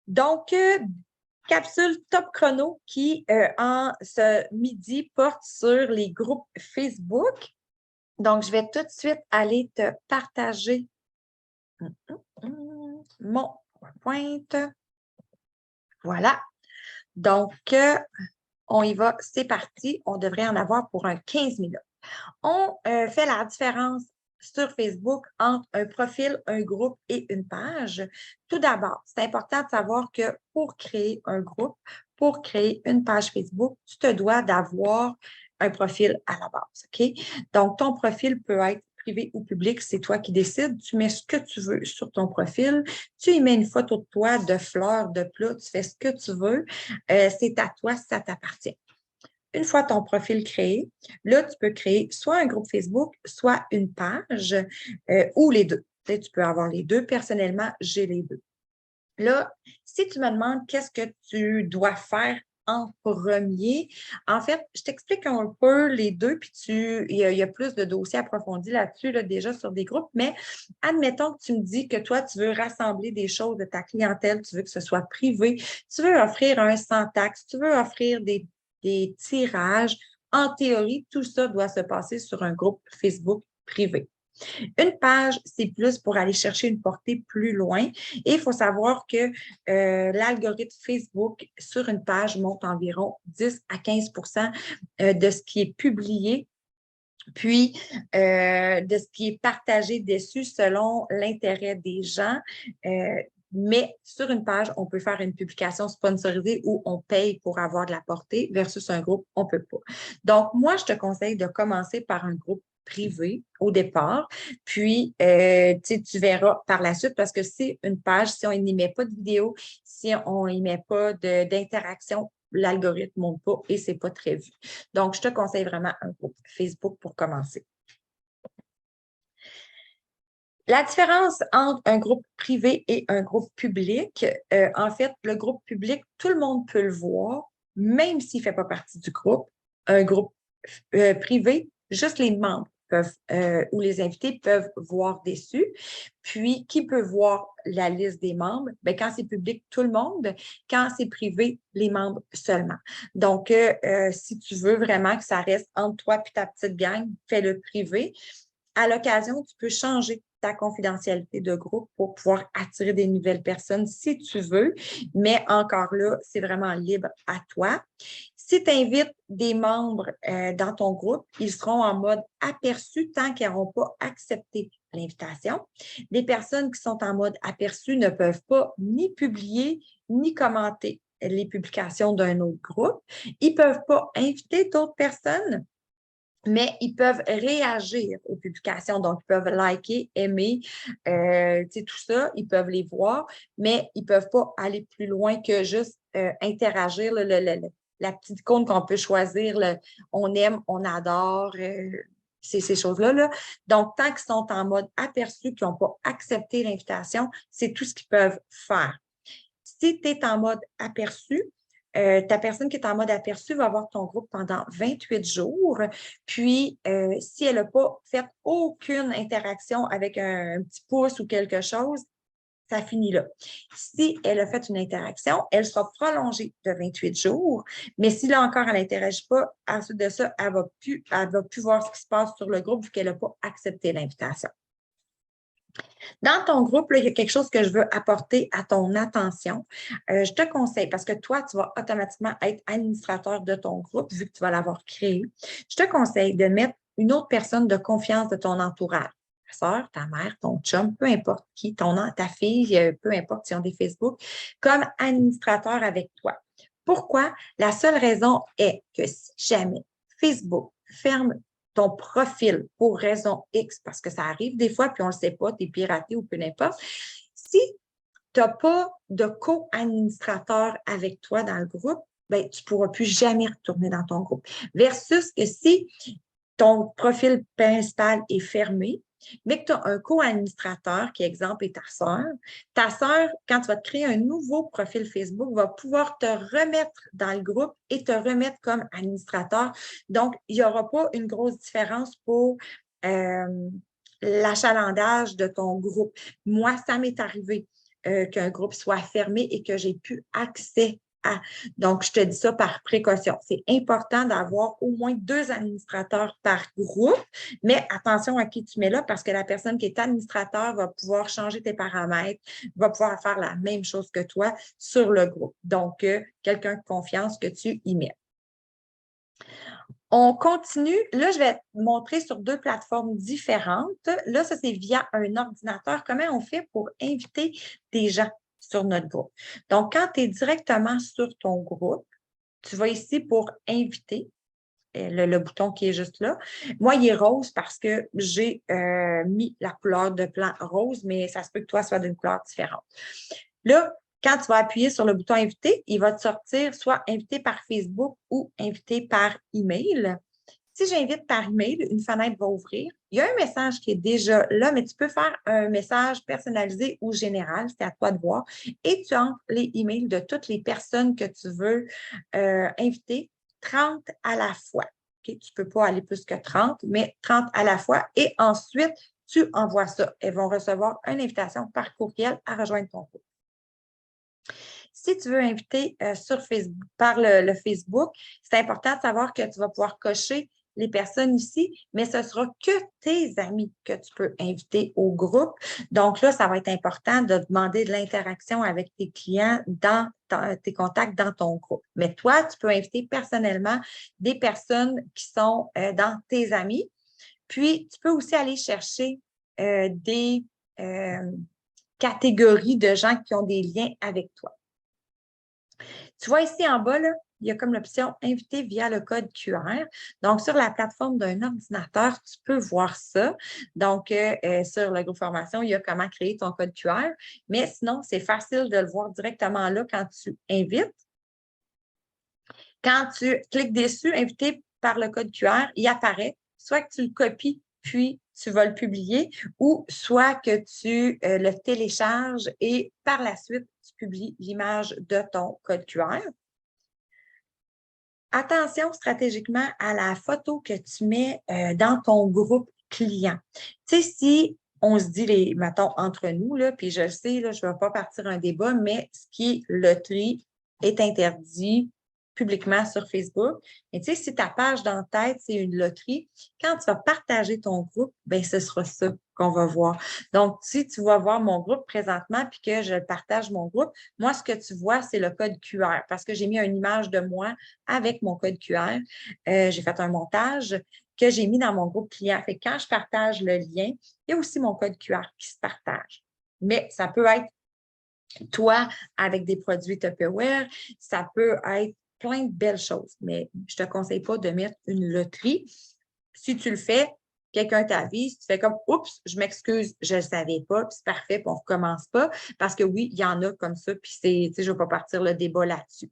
Donc, capsule top chrono qui, en ce midi, porte sur les groupes Facebook. Donc, je vais tout de suite aller te partager mon PowerPoint. Voilà. Donc, on y va, c'est parti. On devrait en avoir pour un 15 minutes. On fait la différence sur Facebook entre un profil, un groupe et une page. Tout d'abord, c'est important de savoir que pour créer un groupe, pour créer une page Facebook, tu te dois d'avoir un profil à la base. OK? Donc, ton profil peut être privé ou public, c'est toi qui décides. Tu mets ce que tu veux sur ton profil. Tu y mets une photo de toi, de fleurs, de plats, tu fais ce que tu veux. C'est à toi, ça t'appartient. Une fois ton profil créé, là, tu peux créer soit un groupe Facebook, soit une page ou les deux. Tu peux avoir les deux. Personnellement, j'ai les deux. Là, si tu me demandes qu'est-ce que tu dois faire en premier, en fait, je t'explique un peu les deux, puis il y a plus de dossiers approfondis là-dessus, là, déjà sur des groupes, mais admettons que tu me dis que toi, tu veux rassembler des choses de ta clientèle, tu veux que ce soit privé, tu veux offrir un sans taxe, tu veux offrir des tirages. En théorie, tout ça doit se passer sur un groupe Facebook privé. Une page, c'est plus pour aller chercher une portée plus loin. Et il faut savoir que l'algorithme Facebook sur une page monte environ 10 à 15 de ce qui est publié, puis de ce qui est partagé dessus selon l'intérêt des gens. Mais sur une page, on peut faire une publication sponsorisée où on paye pour avoir de la portée versus un groupe, on ne peut pas. Donc, moi, je te conseille de commencer par un groupe privé au départ, puis tu verras par la suite parce que c'est une page, si on n'y met pas de vidéo, si on n'y met pas d'interaction, l'algorithme ne monte pas et ce n'est pas très vu. Donc, je te conseille vraiment un groupe Facebook pour commencer. La différence entre un groupe privé et un groupe public, en fait, le groupe public, tout le monde peut le voir, même s'il ne fait pas partie du groupe. Un groupe privé, juste les membres peuvent ou les invités peuvent voir dessus. Puis, qui peut voir la liste des membres? Bien, quand c'est public, tout le monde. Quand c'est privé, les membres seulement. Donc, si tu veux vraiment que ça reste entre toi et ta petite gang, fais-le privé. À l'occasion, tu peux changer ta confidentialité de groupe pour pouvoir attirer des nouvelles personnes si tu veux, mais encore là, c'est vraiment libre à toi. Si tu invites des membres dans ton groupe, ils seront en mode aperçu tant qu'ils n'auront pas accepté l'invitation. Les personnes qui sont en mode aperçu ne peuvent pas ni publier ni commenter les publications d'un autre groupe. Ils ne peuvent pas inviter d'autres personnes, mais ils peuvent réagir aux publications. Donc, ils peuvent liker, aimer, tout ça, ils peuvent les voir, mais ils ne peuvent pas aller plus loin que juste interagir, la petite icône qu'on peut choisir, on aime, on adore, ces choses-là. Là. Donc, tant qu'ils sont en mode aperçu, qu'ils n'ont pas accepté l'invitation, c'est tout ce qu'ils peuvent faire. Si tu es en mode aperçu, ta personne qui est en mode aperçu va avoir ton groupe pendant 28 jours. Puis, si elle n'a pas fait aucune interaction avec un petit pouce ou quelque chose, ça finit là. Si elle a fait une interaction, elle sera prolongée de 28 jours. Mais si là encore, elle n'interagit pas, ensuite de ça, elle ne va plus voir ce qui se passe sur le groupe vu qu'elle n'a pas accepté l'invitation. Dans ton groupe, là, il y a quelque chose que je veux apporter à ton attention. Je te conseille, parce que toi, tu vas automatiquement être administrateur de ton groupe vu que tu vas l'avoir créé. Je te conseille de mettre une autre personne de confiance de ton entourage. Ta soeur, ta mère, ton chum, peu importe qui, ta fille, peu importe si on est Facebook, comme administrateur avec toi. Pourquoi? La seule raison est que si jamais Facebook ferme ton profil pour raison X, parce que ça arrive des fois, puis on ne le sait pas, tu es piraté ou peu importe. Si tu n'as pas de co-administrateur avec toi dans le groupe, ben, tu ne pourras plus jamais retourner dans ton groupe. Versus que si ton profil principal est fermé, mais que tu as un co-administrateur, qui, exemple, est ta sœur, quand tu vas te créer un nouveau profil Facebook, va pouvoir te remettre dans le groupe et te remettre comme administrateur. Donc, il n'y aura pas une grosse différence pour l'achalandage de ton groupe. Moi, ça m'est arrivé. qu'un groupe soit fermé et que j'ai plus accès à. Donc, je te dis ça par précaution. C'est important d'avoir au moins 2 administrateurs par groupe, mais attention à qui tu mets là parce que la personne qui est administrateur va pouvoir changer tes paramètres, va pouvoir faire la même chose que toi sur le groupe. Donc, quelqu'un de confiance que tu y mets. On continue. Là, je vais te montrer sur 2 plateformes différentes. Là, ça, c'est via un ordinateur. Comment on fait pour inviter des gens sur notre groupe? Donc, quand tu es directement sur ton groupe, tu vas ici pour inviter, le bouton qui est juste là. Moi, il est rose parce que j'ai mis la couleur de plan rose, mais ça se peut que toi soit d'une couleur différente. Là, quand tu vas appuyer sur le bouton inviter, il va te sortir soit invité par Facebook ou invité par email. Si j'invite par email, une fenêtre va ouvrir. Il y a un message qui est déjà là, mais tu peux faire un message personnalisé ou général, c'est à toi de voir. Et tu entres les emails de toutes les personnes que tu veux inviter, 30 à la fois. Okay? Tu ne peux pas aller plus que 30, mais 30 à la fois. Et ensuite, tu envoies ça. Elles vont recevoir une invitation par courriel à rejoindre ton groupe. Si tu veux inviter sur Facebook, par le Facebook, c'est important de savoir que tu vas pouvoir cocher les personnes ici, mais ce sera que tes amis que tu peux inviter au groupe. Donc là, ça va être important de demander de l'interaction avec tes clients dans tes contacts dans ton groupe. Mais toi, tu peux inviter personnellement des personnes qui sont dans tes amis. Puis, tu peux aussi aller chercher des catégories de gens qui ont des liens avec toi. Tu vois ici en bas, là, il y a comme l'option « Inviter via le code QR ». Donc, sur la plateforme d'un ordinateur, tu peux voir ça. Donc, sur le groupe formation, il y a comment créer ton code QR. Mais sinon, c'est facile de le voir directement là quand tu invites. Quand tu cliques dessus, « Inviter par le code QR », il apparaît. Soit que tu le copies, puis tu vas le publier, ou soit que tu le télécharges et par la suite, tu publies l'image de ton code QR. Attention stratégiquement à la photo que tu mets dans ton groupe client. Tu sais, si on se dit, mettons, entre nous, là, puis je le sais, là, je ne vais pas partir un débat, mais ce qui est loterie est interdit publiquement sur Facebook. Mais tu sais, si ta page d'en-tête, c'est une loterie, quand tu vas partager ton groupe, bien, ce sera ça qu'on va voir. Donc, si tu vas voir mon groupe présentement puis que je partage mon groupe, moi, ce que tu vois, c'est le code QR parce que j'ai mis une image de moi avec mon code QR. J'ai fait un montage que j'ai mis dans mon groupe client. Fait que quand je partage le lien, il y a aussi mon code QR qui se partage. Mais ça peut être toi avec des produits Tupperware, ça peut être plein de belles choses, mais je ne te conseille pas de mettre une loterie. Si tu le fais, quelqu'un t'avise, tu fais comme « Oups, je m'excuse, je ne le savais pas, puis c'est parfait, puis on ne recommence pas. » Parce que oui, il y en a comme ça, puis je ne vais pas partir le débat là-dessus.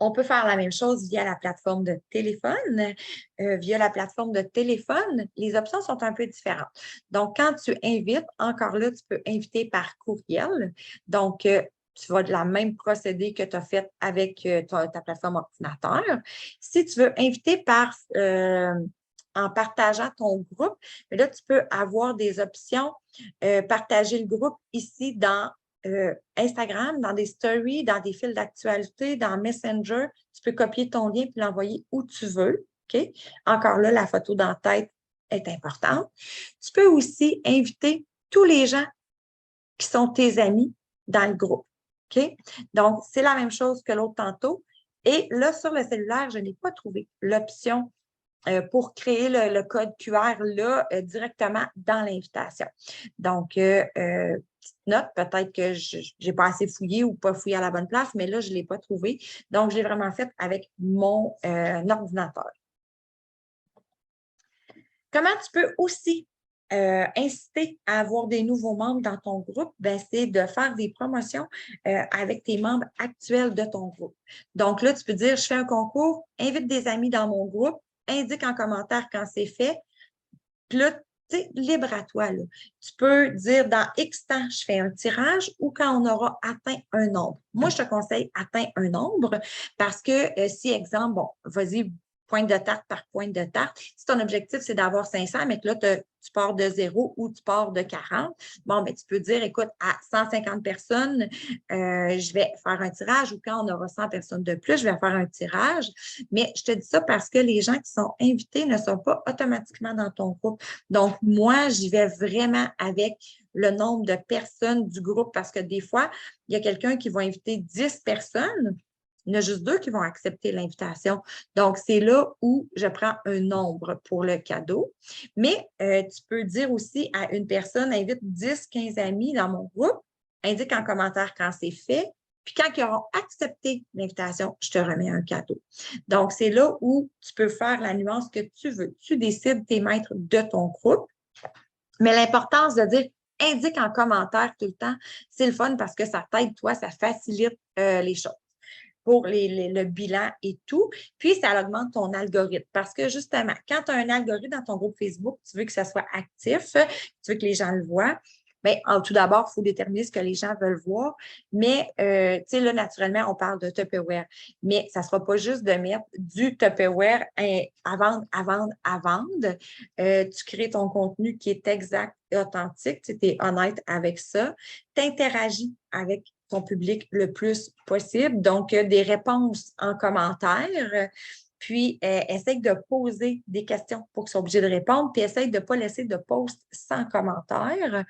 On peut faire la même chose via la plateforme de téléphone. Via la plateforme de téléphone, les options sont un peu différentes. Donc, quand tu invites, encore là, tu peux inviter par courriel. Donc, tu vas de la même procédé que tu as fait avec ta plateforme ordinateur. Si tu veux inviter en partageant ton groupe, là, tu peux avoir des options, partager le groupe ici dans Instagram, dans des stories, dans des fils d'actualité, dans Messenger. Tu peux copier ton lien et l'envoyer où tu veux. Okay? Encore là, la photo d'en-tête est importante. Tu peux aussi inviter tous les gens qui sont tes amis dans le groupe. Okay? Donc, c'est la même chose que l'autre tantôt. Et là, sur le cellulaire, je n'ai pas trouvé l'option pour créer le code QR là, directement dans l'invitation. Donc, petite note, peut-être que je n'ai pas assez fouillé ou pas fouillé à la bonne place, mais là, je ne l'ai pas trouvé. Donc, j'ai vraiment fait avec mon ordinateur. Comment tu peux aussi inciter à avoir des nouveaux membres dans ton groupe? Ben, c'est de faire des promotions avec tes membres actuels de ton groupe. Donc là, tu peux dire, je fais un concours, invite des amis dans mon groupe, indique en commentaire quand c'est fait. Puis là, tu sais, libre à toi. Là. Tu peux dire dans X temps, je fais un tirage ou quand on aura atteint un nombre. Moi, je te conseille atteint un nombre parce que si, exemple, bon, vas-y, pointe de tarte par pointe de tarte. Si ton objectif, c'est d'avoir 500, mais que là, tu pars de 0 ou tu pars de 40, bon, ben, tu peux dire, écoute, à 150 personnes, je vais faire un tirage ou quand on aura 100 personnes de plus, je vais faire un tirage. Mais je te dis ça parce que les gens qui sont invités ne sont pas automatiquement dans ton groupe. Donc, moi, j'y vais vraiment avec le nombre de personnes du groupe parce que des fois, il y a quelqu'un qui va inviter 10 personnes. Il y en a juste 2 qui vont accepter l'invitation. Donc, c'est là où je prends un nombre pour le cadeau. Mais tu peux dire aussi à une personne, invite 10, 15 amis dans mon groupe, indique en commentaire quand c'est fait. Puis quand ils auront accepté l'invitation, je te remets un cadeau. Donc, c'est là où tu peux faire la nuance que tu veux. Tu décides tes maîtres de ton groupe. Mais l'importance de dire indique en commentaire tout le temps, c'est le fun parce que ça t'aide, toi, ça facilite les choses pour le bilan et tout. Puis, ça augmente ton algorithme. Parce que justement, quand tu as un algorithme dans ton groupe Facebook, tu veux que ça soit actif, tu veux que les gens le voient. Bien, tout d'abord, il faut déterminer ce que les gens veulent voir. Mais, tu sais, là, naturellement, on parle de Tupperware. Mais ça ne sera pas juste de mettre du Tupperware à vendre, à vendre, à vendre. Tu crées ton contenu qui est exact et authentique. Tu es honnête avec ça. Tu interagis avec ton public le plus possible. Donc, des réponses en commentaire. Puis, essaye de poser des questions pour qu'ils soient obligés de répondre. Puis, essaye de ne pas laisser de post sans commentaire.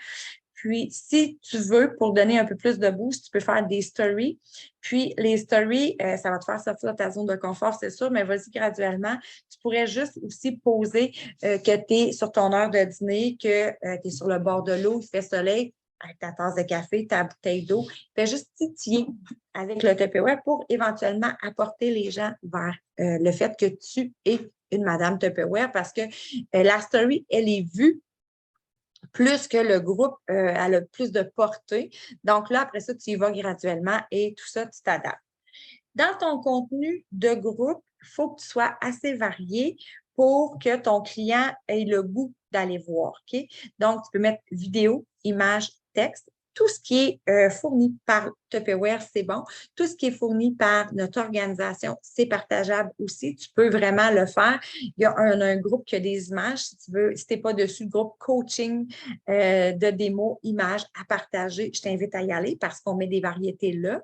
Puis, si tu veux, pour donner un peu plus de boost, tu peux faire des stories. Puis, les stories, ça va te faire sortir de ta zone de confort, c'est sûr, mais vas-y graduellement. Tu pourrais juste aussi poser que tu es sur ton heure de dîner, que tu es sur le bord de l'eau, il fait soleil, avec ta tasse de café, ta bouteille d'eau. Fais juste titiller avec le Tupperware pour éventuellement apporter les gens vers le fait que tu es une Madame Tupperware parce que la story, elle est vue plus que le groupe, elle a plus de portée. Donc là, après ça, tu y vas graduellement et tout ça, tu t'adaptes. Dans ton contenu de groupe, il faut que tu sois assez varié pour que ton client ait le goût d'aller voir. OK? Donc, tu peux mettre vidéo, image, texte. Tout ce qui est fourni par Tupperware, c'est bon. Tout ce qui est fourni par notre organisation, c'est partageable aussi. Tu peux vraiment le faire. Il y a un groupe qui a des images. Si tu veux, si tu n'es pas dessus, le groupe coaching de démo, images à partager, je t'invite à y aller parce qu'on met des variétés là.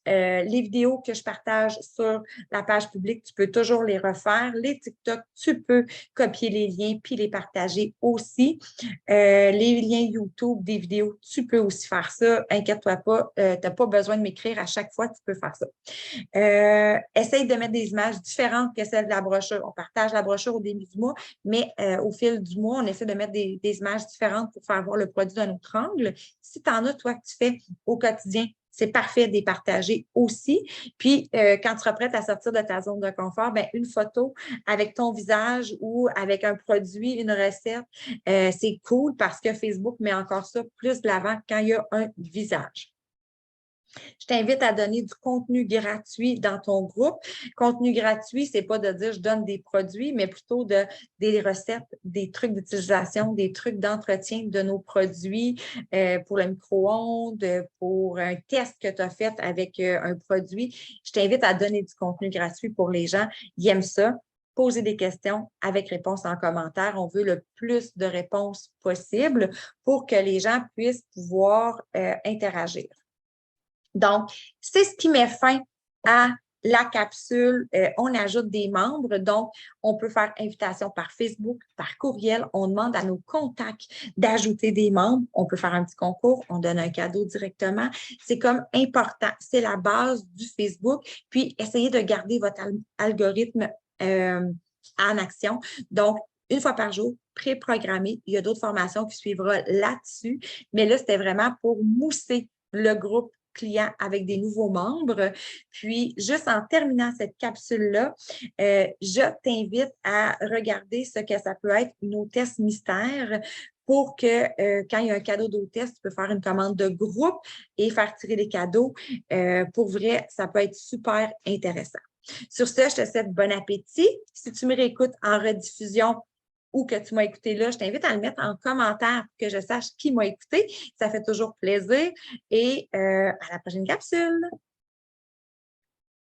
Les vidéos que je partage sur la page publique, tu peux toujours les refaire. Les TikTok, tu peux copier les liens puis les partager aussi. Les liens YouTube, des vidéos, tu peux aussi faire ça. Inquiète-toi pas, tu n'as pas besoin de m'écrire à chaque fois, tu peux faire ça. Essaye de mettre des images différentes que celles de la brochure. On partage la brochure au début du mois, mais au fil du mois, on essaie de mettre des images différentes pour faire voir le produit d'un autre angle. Si tu en as, toi, que tu fais au quotidien, c'est parfait de les partager aussi. Puis, quand tu seras prête à sortir de ta zone de confort, bien, une photo avec ton visage ou avec un produit, une recette, c'est cool parce que Facebook met encore ça plus de l'avant quand il y a un visage. Je t'invite à donner du contenu gratuit dans ton groupe. Contenu gratuit, ce n'est pas de dire je donne des produits, mais plutôt des recettes, des trucs d'utilisation, des trucs d'entretien de nos produits pour le micro-ondes, pour un test que tu as fait avec un produit. Je t'invite à donner du contenu gratuit pour les gens. Ils aiment ça. Poser des questions avec réponse en commentaire. On veut le plus de réponses possible pour que les gens puissent pouvoir interagir. Donc, c'est ce qui met fin à la capsule. On ajoute des membres. Donc, on peut faire invitation par Facebook, par courriel. On demande à nos contacts d'ajouter des membres. On peut faire un petit concours. On donne un cadeau directement. C'est comme important. C'est la base du Facebook. Puis, essayez de garder votre algorithme en action. Donc, une fois par jour, préprogrammé. Il y a d'autres formations qui suivront là-dessus. Mais là, c'était vraiment pour mousser le groupe clients avec des nouveaux membres. Puis, juste en terminant cette capsule-là, je t'invite à regarder ce que ça peut être une hôtesse mystère pour que quand il y a un cadeau d'hôtesse, tu peux faire une commande de groupe et faire tirer les cadeaux. Pour vrai, ça peut être super intéressant. Sur ce, je te souhaite bon appétit. Si tu me réécoutes en rediffusion, ou que tu m'as écouté là, je t'invite à le mettre en commentaire pour que je sache qui m'a écouté. Ça fait toujours plaisir. Et à la prochaine capsule.